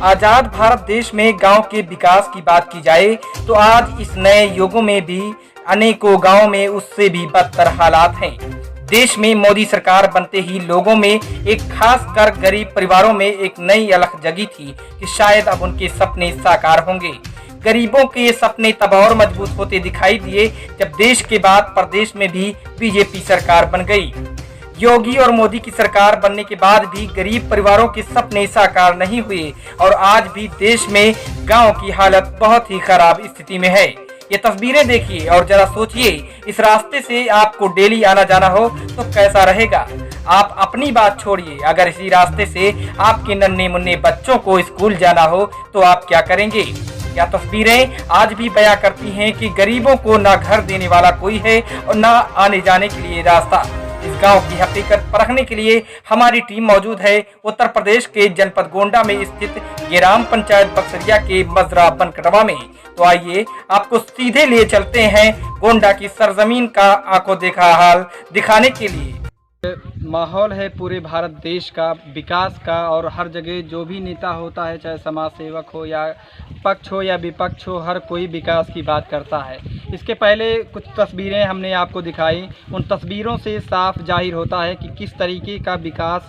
आजाद भारत देश में गांव के विकास की बात की जाए तो आज इस नए युगों में भी अनेकों गांवों में उससे भी बदतर हालात हैं। देश में मोदी सरकार बनते ही लोगों में, एक खास कर गरीब परिवारों में एक नई अलख जगी थी कि शायद अब उनके सपने साकार होंगे। गरीबों के ये सपने तब और मजबूत होते दिखाई दिए जब देश के बाद प्रदेश में भी बीजेपी सरकार बन गई। योगी और मोदी की सरकार बनने के बाद भी गरीब परिवारों के सपने साकार नहीं हुए और आज भी देश में गांव की हालत बहुत ही खराब स्थिति में है। ये तस्वीरें देखिए और जरा सोचिए, इस रास्ते से आपको डेली आना जाना हो तो कैसा रहेगा। आप अपनी बात छोड़िए, अगर इसी रास्ते से आपके नन्हे मुन्ने बच्चों को स्कूल जाना हो तो आप क्या करेंगे। यह तस्वीरें आज भी बयां करती हैं कि गरीबों को ना घर देने वाला कोई है और ना आने जाने के लिए रास्ता। इस गांव की हकीकत परखने के लिए हमारी टीम मौजूद है उत्तर प्रदेश के जनपद गोंडा में स्थित ग्राम पंचायत बक्सरिया के मजरा बनकटवा में। तो आइए आपको सीधे लिए चलते हैं गोंडा की सरजमीन का आंखों देखा हाल दिखाने के लिए। माहौल है पूरे भारत देश का विकास का, और हर जगह जो भी नेता होता है, चाहे समाज सेवक हो या पक्ष हो या विपक्ष हो, हर कोई विकास की बात करता है। इसके पहले कुछ तस्वीरें हमने आपको दिखाई, उन तस्वीरों से साफ जाहिर होता है कि किस तरीके का विकास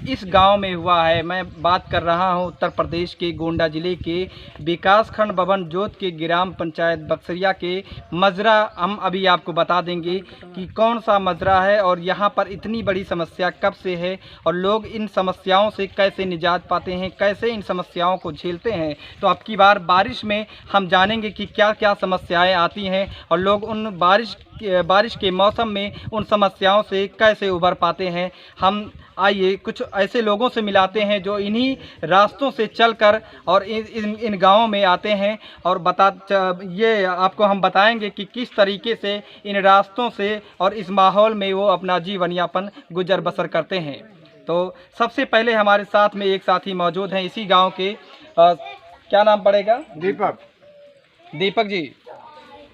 इस गांव में हुआ है। मैं बात कर रहा हूं उत्तर प्रदेश के गोंडा ज़िले के विकास खंड भवन जोत के ग्राम पंचायत बक्सरिया के मजरा। हम अभी आपको बता देंगे कि कौन सा मजरा है और यहां पर इतनी बड़ी समस्या कब से है और लोग इन समस्याओं से कैसे निजात पाते हैं, कैसे इन समस्याओं को झेलते हैं। तो अब की बार बारिश में हम जानेंगे कि क्या क्या समस्याएं आती हैं और लोग उन बारिश के मौसम में उन समस्याओं से कैसे उबर पाते हैं। हम आइए कुछ ऐसे लोगों से मिलाते हैं जो इन्हीं रास्तों से चलकर और इन गांवों में आते हैं और ये आपको हम बताएंगे कि किस तरीके से इन रास्तों से और इस माहौल में वो अपना जीवन यापन गुजर बसर करते हैं। तो सबसे पहले हमारे साथ में एक साथी मौजूद हैं इसी गांव के। क्या नाम पड़ेगा? दीपक जी,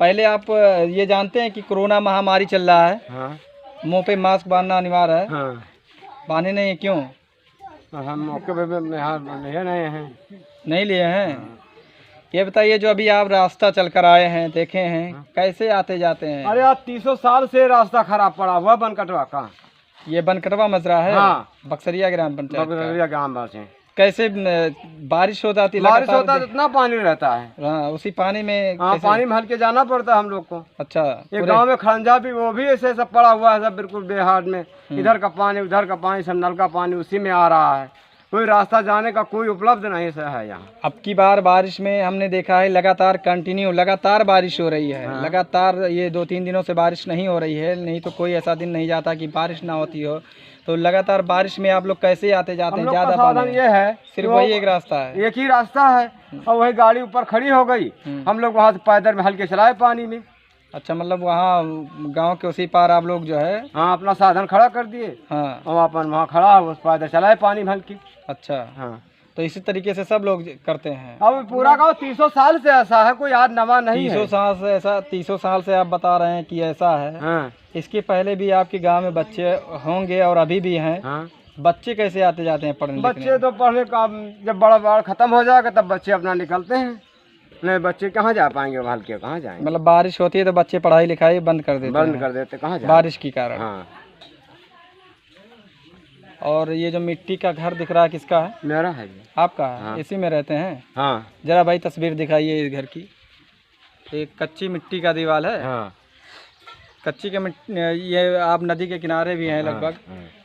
पहले आप ये जानते हैं कि कोरोना महामारी चल रहा है। हाँ। मुंह पे मास्क बांधना अनिवार्य है। हाँ। बांधे नहीं है, क्यों? हम मौके पे नहीं लिए हैं। हाँ। ये बताइए, जो अभी आप रास्ता चल कर आए हैं, देखे हैं, हाँ। कैसे आते जाते हैं? अरे यार 300 साल से रास्ता खराब पड़ा हुआ बनकटवा का। ये बनकटवा मजरा है? हाँ। बक्सरिया ग्राम पंचायत। बक्सरिया ग्राम पंचायत। कैसे बारिश हो जाती? बारिश होता है इतना पानी रहता है। हाँ, उसी पानी में। हाँ, पानी में हल के जाना पड़ता है हम लोग को। अच्छा। ये गांव में खरंजा भी वो भी ऐसे सब पड़ा हुआ है, सब बिल्कुल बेहाल में। इधर का पानी उधर का पानी, सब नल का पानी उसी में आ रहा है। कोई रास्ता जाने का कोई उपलब्ध नहीं है यहाँ। अब की बार बारिश में हमने देखा है लगातार लगातार बारिश हो रही है। हाँ। लगातार ये 2-3 दिनों से बारिश नहीं हो रही है, नहीं तो कोई ऐसा दिन नहीं जाता कि बारिश ना होती हो। तो लगातार बारिश में आप लोग कैसे आते जाते हैं? ज्यादा साधन ये है, सिर्फ वही एक रास्ता है। एक ही रास्ता है और वही गाड़ी ऊपर खड़ी हो गई, हम लोग वहाँ से पैदल में हल्के चलाए पानी में। अच्छा, मतलब वहाँ गांव के उसी पार आप लोग जो है? हाँ, अपना साधन खड़ा कर दिए। हाँ, और अपन वहाँ खड़ा उस पैदल चलाए पानी में हल्की। अच्छा। हाँ, तो इसी तरीके से सब लोग करते हैं। अब पूरा गांव 300 साल से ऐसा है, कोई आज नवा नहीं है। 300 साल से ऐसा? 300 साल से आप बता रहे हैं कि ऐसा है। हाँ। इसके पहले भी आपके गांव में बच्चे होंगे और अभी भी हैं। हाँ। बच्चे कैसे आते जाते हैं पढ़ने? बच्चे तो पढ़ने का जब बड़ा खत्म हो जाएगा तब बच्चे अपना निकलते हैं। नहीं, बच्चे कहाँ जा पाएंगे, हल्के कहाँ जाएंगे? मतलब बारिश होती है तो बच्चे पढ़ाई लिखाई बंद कर देते कहाँ जाए बारिश के कारण। हाँ। और ये जो मिट्टी का घर दिख रहा है किसका है? मेरा है। आपका है? हाँ। इसी में रहते हैं? हाँ। जरा भाई तस्वीर दिखाइए इस घर की। एक कच्ची मिट्टी का दीवार है। हाँ। कच्ची के ये आप नदी के किनारे भी हैं लगभग।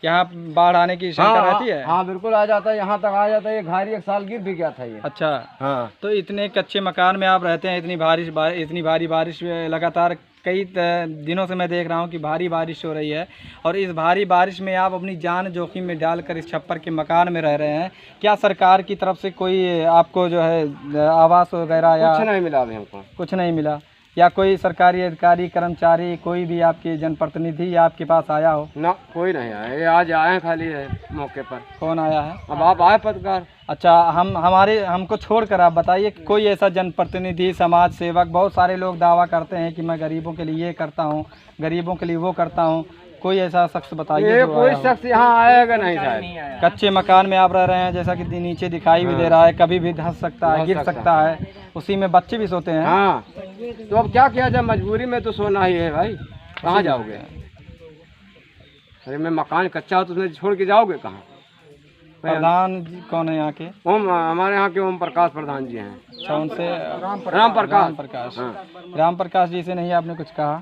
यहाँ बाढ़ आने की शंका रहती है? हाँ, बिल्कुल आ जाता है, यहाँ तक आ जाता है। ये घारी 1 साल गिर भी गया था ये। अच्छा। हाँ। तो इतने कच्चे मकान में आप रहते हैं, इतनी भारी बारिश लगातार कई दिनों से मैं देख रहा हूँ कि भारी बारिश हो रही है और इस भारी बारिश में आप अपनी जान जोखिम में डालकर इस छप्पर के मकान में रह रहे हैं। क्या सरकार की तरफ से कोई आपको जो है आवास वगैरह या? कुछ नहीं मिला अभी हमको। कुछ नहीं मिला? या कोई सरकारी अधिकारी कर्मचारी कोई भी आपके जनप्रतिनिधि आपके पास आया हो? ना, कोई नहीं आया। ये आज आए हैं खाली है मौके पर। कौन आया है? अब आप आए पत्रकार। अच्छा, हमको छोड़कर आप बताइए कोई ऐसा जनप्रतिनिधि, समाज सेवक, बहुत सारे लोग दावा करते हैं कि मैं गरीबों के लिए ये करता हूँ, गरीबों के लिए वो करता हूँ। कोई ऐसा शख्स बताइए ये जो कोई आया हो। शख्स यहाँ आएगा नहीं शायद। कच्चे मकान में आप रह रहे हैं, जैसा कि नीचे दिखाई भी दे रहा है, कभी भी धंस सकता है, धंस गिर सकता सकता है, उसी में बच्चे भी सोते हैं। हाँ, तो अब क्या किया जाए, मजबूरी में तो सोना ही है भाई, कहाँ जाओगे? अरे मैं मकान कच्चा हो तो उसमें छोड़ के जाओगे कहाँ? प्रधान जी कौन है यहाँ के? ओम, हमारे यहाँ के ओम प्रकाश प्रधान जी हैं। अच्छा, उनसे राम राम प्रकाश। प्रकाश हाँ। राम प्रकाश जी से नहीं आपने कुछ कहा?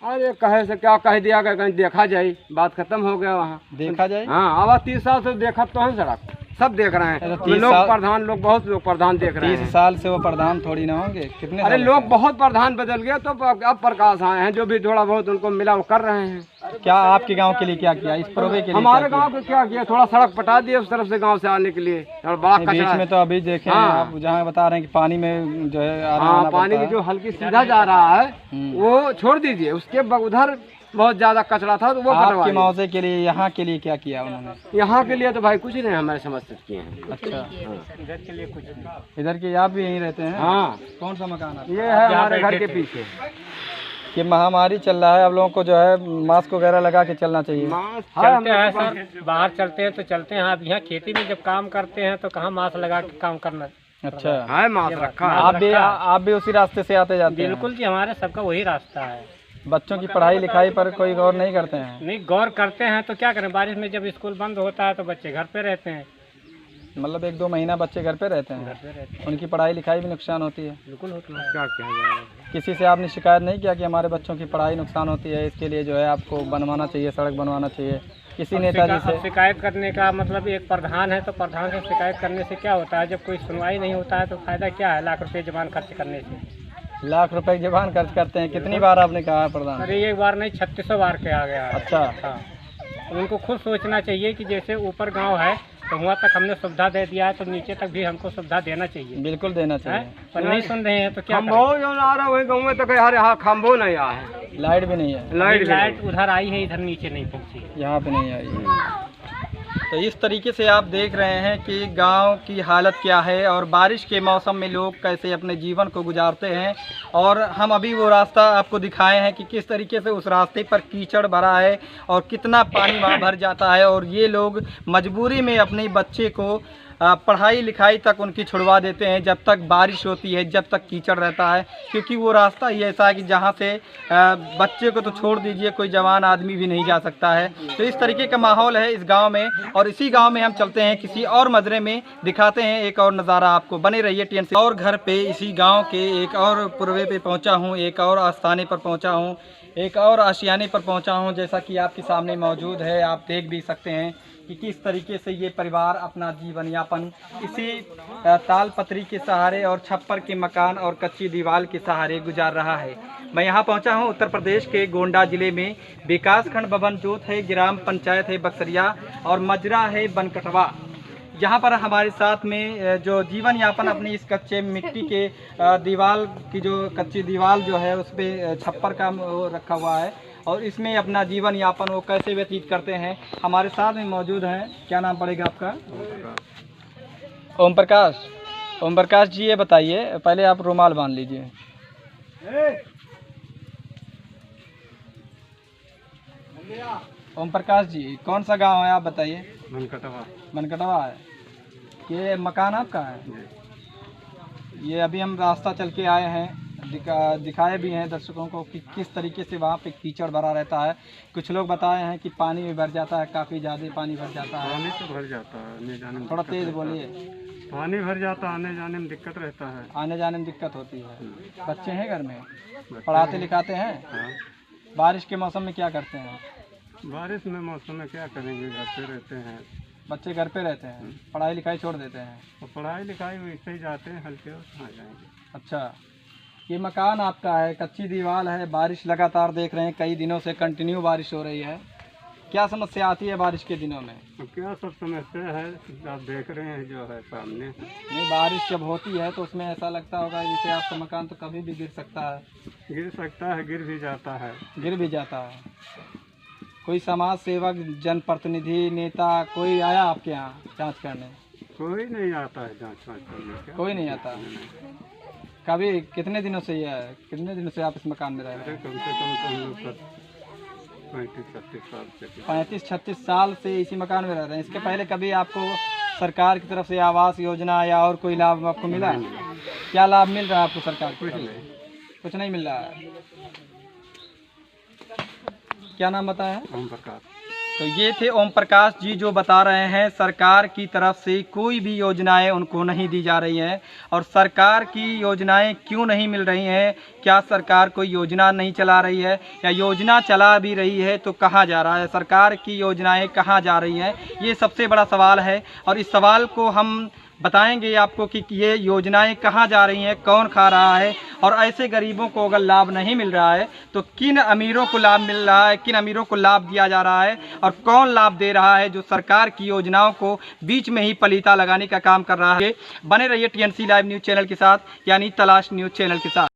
अरे कहे से क्या कह दिया गया, कहीं देखा जाए, बात खत्म हो गया वहाँ। देखा जाए। हाँ, आवाज 30 साल से देखा तो है सड़क, सब देख रहे हैं। अच्छा, 30 लोग साल- प्रधान लोग, बहुत लोग प्रधान देख रहे 30 हैं। साल से वो प्रधान थोड़ी ना होंगे, कितने अरे साल लोग से? बहुत प्रधान बदल गए, तो अब प्रकाश आए हैं, जो भी थोड़ा बहुत उनको मिला वो कर रहे हैं। क्या आपके गांव के लिए क्या किया, इस प्रोवे के लिए हमारे क्या गांव को क्या किया, थोड़ा सड़क पटा दिए उस तरफ से गांव से आने के लिए, और बड़ा किया? कचरा बीच में है। तो अभी देखे हैं हाँ। आप, जहाँ बता रहे हैं कि पानी में जो है आना हाँ, आना पानी पड़ता की है। जो हल्की सीधा जा रहा है हम्म। वो छोड़ दीजिए, उसके उधर बहुत ज्यादा कचरा था तो वो आपके कटवा मौजे के लिए, यहाँ के लिए क्या किया उन्होंने? यहाँ के लिए तो भाई कुछ नहीं हमारे समझ से किए हैं। अच्छा, इधर के लिए कुछ नहीं। इधर के आप भी यहीं रहते हैं? हाँ, कौन सा मकान है? ये है हमारे घर के पीछे। ये महामारी चल रहा है, आप लोगों को जो है मास्क वगैरह लगा के चलना चाहिए। चलते हैं सर, बाहर चलते हैं तो चलते हैं। आप यहाँ खेती में जब काम करते हैं तो कहाँ मास्क लगा के काम करना। अच्छा, है मास्क रखा है। आप भी उसी रास्ते से आते जाते हैं? बिल्कुल जी, हमारे सबका वही रास्ता है। बच्चों की पढ़ाई लिखाई पर कोई गौर नहीं करते हैं? नहीं, गौर करते हैं तो क्या करें, बारिश में जब स्कूल बंद होता है तो बच्चे घर पे रहते हैं। मतलब 1-2 महीना बच्चे घर पे रहते हैं, उनकी पढ़ाई लिखाई भी नुकसान होती है। बिल्कुल होता है। क्या किया जाए? किसी से आपने शिकायत नहीं किया कि हमारे बच्चों की पढ़ाई नुकसान होती है, इसके लिए जो है आपको बनवाना चाहिए, सड़क बनवाना चाहिए? किसी नेताजी से? शिकायत करने का मतलब, एक प्रधान है तो प्रधान से शिकायत करने से क्या होता है, जब कोई सुनवाई नहीं होता है तो फायदा क्या है लाख रुपए जबान खर्च करने से। लाख रुपए की जबान खर्च करते हैं? कितनी बार आपने कहा है प्रधान? अरे एक बार नहीं, 3600 बार के आ गया है। अच्छा, हाँ, उनको खुद सोचना चाहिए कि जैसे ऊपर गांव है तो वहाँ तक हमने सुविधा दे दिया है तो नीचे तक भी हमको सुविधा देना चाहिए। बिल्कुल देना है? चाहिए। पर नहीं सुन रहे हैं तो क्या करें? खम्भो जो आ रहा वही गाँव में तो यार यहाँ खम्भो नहीं आया है, लाइट भी नहीं है, लाइट उधर आई है, इधर नीचे नहीं पहुँची। यहाँ पे नहीं आई। तो इस तरीके से आप देख रहे हैं कि गांव की हालत क्या है और बारिश के मौसम में लोग कैसे अपने जीवन को गुजारते हैं। और हम अभी वो रास्ता आपको दिखाए हैं कि किस तरीके से उस रास्ते पर कीचड़ भरा है और कितना पानी वहाँ भर जाता है, और ये लोग मजबूरी में अपने बच्चे को पढ़ाई लिखाई तक उनकी छुड़वा देते हैं जब तक बारिश होती है, जब तक कीचड़ रहता है, क्योंकि वो रास्ता ही ऐसा है कि जहाँ से बच्चे को तो छोड़ दीजिए, कोई जवान आदमी भी नहीं जा सकता है। तो इस तरीके का माहौल है इस गांव में, और इसी गांव में हम चलते हैं, किसी और मजरे में दिखाते हैं एक और नज़ारा आपको। बने रहिए TNC। और घर पे इसी गाँव के एक और पुरवे पे पहुँचा हूँ, एक और आस्थाने पर पहुँचा हूँ, एक और आशियाने पर पहुँचा हूँ, जैसा कि आपके सामने मौजूद है। आप देख भी सकते हैं कि किस तरीके से ये परिवार अपना जीवन यापन इसी ताल पतरी के सहारे और छप्पर के मकान और कच्ची दीवार के सहारे गुजार रहा है। मैं यहाँ पहुँचा हूँ उत्तर प्रदेश के गोंडा जिले में। विकास खंड बबन जोत है, ग्राम पंचायत है बक्सरिया, और मजरा है बनकटवा। यहाँ पर हमारे साथ में जो जीवन यापन अपनी इस कच्चे मिट्टी के दीवार की, जो कच्ची दीवार जो है उस पर छप्पर का वो रखा हुआ है, और इसमें अपना जीवन यापन वो कैसे व्यतीत करते हैं, हमारे साथ में मौजूद हैं। क्या नाम पड़ेगा आपका? ओम प्रकाश। ओम प्रकाश जी, ये बताइए, पहले आप रुमाल बांध लीजिए। ओम प्रकाश जी, कौन सा गांव है आप बताइए? मनकटवा है। ये मकान आपका है? ये अभी हम रास्ता चल के आए हैं, दिखाए भी हैं दर्शकों को कि किस तरीके से वहाँ पे कीचड़ भरा रहता है। कुछ लोग बताए हैं कि पानी भी भर जाता है, काफ़ी ज़्यादा पानी भर जाता है। पानी तो भर जाता है, आने जाने में थोड़ा तेज़ बोलिए। पानी भर जाता है, आने जाने में दिक्कत रहता है। आने जाने में दिक्कत होती है। बच्चे हैं घर में? पढ़ाते लिखाते हैं? हाँ। बारिश के मौसम में क्या करते हैं? बारिश में मौसम में क्या करेंगे, घर पे रहते हैं। बच्चे घर पे रहते हैं, पढ़ाई लिखाई छोड़ देते हैं? तो पढ़ाई लिखाई वैसे ही जाते हैं, हल्के और कहाँ जाएंगे। अच्छा, ये मकान आपका है, कच्ची दीवार है, बारिश लगातार देख रहे हैं, कई दिनों से कंटिन्यू बारिश हो रही है। क्या समस्या आती है बारिश के दिनों में? अब क्या सब समस्या है, आप देख रहे हैं जो है सामने। नहीं, बारिश जब होती है तो उसमें ऐसा लगता होगा जैसे आपका मकान तो कभी भी गिर सकता है। गिर सकता है, गिर भी जाता है। गिर भी जाता है। कोई समाज सेवक, जनप्रतिनिधि, नेता कोई आया आपके यहाँ जांच करने? कोई नहीं आता है जांच वाँच करने का। कोई नहीं आता। कभी कितने दिनों से ये है, कितने दिनों से आप इस मकान में रह रहे हैं? कम से कम तो हम लोग 35-36 साल से इसी मकान में रह रहे हैं। इसके पहले कभी आपको सरकार की तरफ से आवास योजना या और कोई लाभ आपको मिला? क्या लाभ मिल रहा है आपको सरकार की तरफ से? कुछ नहीं मिल रहा है। क्या नाम बताया? ओम प्रकाश। तो ये थे ओम प्रकाश जी जो बता रहे हैं सरकार की तरफ से कोई भी योजनाएं उनको नहीं दी जा रही हैं। और सरकार की योजनाएं क्यों नहीं मिल रही हैं? क्या सरकार कोई योजना नहीं चला रही है, या योजना चला भी रही है तो कहाँ जा रहा है? सरकार की योजनाएं कहाँ जा रही हैं, ये सबसे बड़ा सवाल है। और इस सवाल को हम बताएंगे आपको कि ये योजनाएं कहाँ जा रही हैं, कौन खा रहा है, और ऐसे गरीबों को अगर लाभ नहीं मिल रहा है तो किन अमीरों को लाभ मिल रहा है, किन अमीरों को लाभ दिया जा रहा है, और कौन लाभ दे रहा है जो सरकार की योजनाओं को बीच में ही पलीता लगाने का काम कर रहा है। बने रहिए TNC लाइव न्यूज़ चैनल के साथ, यानी तलाश न्यूज़ चैनल के साथ।